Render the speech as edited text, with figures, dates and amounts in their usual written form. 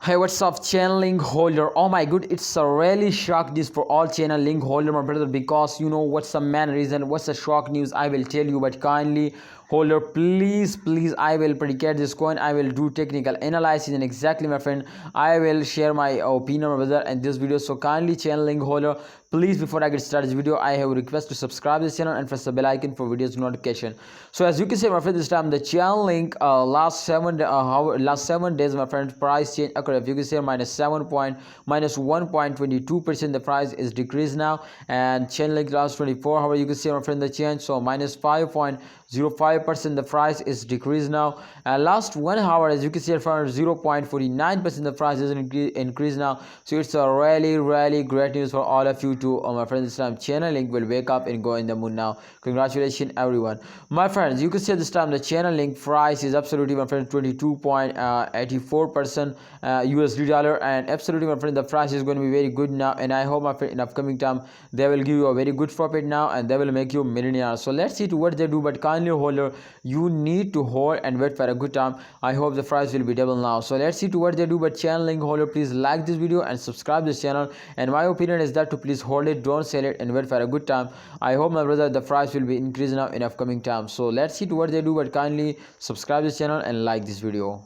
Hey, what's up, CHAINLINK holder? Oh my god, it's a really shock news for all CHAINLINK holder, my brother, because you know what's the main reason, what's the shock news, I will tell you, but kindly holder, please, I will predicate this coin, I will do technical analysis, and exactly, my friend, I will share my opinion, my brother, in this video. So kindly, CHAINLINK holder, please, before I get started this video, I have a request to subscribe this channel and press the bell icon for videos notification. So as you can see, my friend, this time the CHAINLINK last 7 days, my friend, price change occurred. If you can see, minus 1.22% the price is decreased now, and CHAINLINK last 24 hours, you can see, my friend, the change, so minus 5.05% the price is decreased now, and last 1 hour, as you can see, from 0.49% the price is increased now. So it's a really great news for all of you too, my friends. This time CHAINLINK will wake up and go in the moon now. Congratulations everyone, my friends. You can see this time the CHAINLINK price is absolutely, my friend, 22.84% USD dollar, and absolutely, my friend, the price is going to be very good now, and I hope, my friend, in upcoming time they will give you a very good profit now, and they will make you millionaire. So let's see to what they do, but kindly holder, you need to hold and wait for a good time. I hope the price will be double now. So let's see to what they do, but CHAINLINK holder, please like this video and subscribe this channel, and my opinion is that to please hold it, don't sell it, and wait for a good time. I hope, my brother, the price will be increased now in upcoming time. So let's see to what they do, but kindly subscribe this channel and like this video.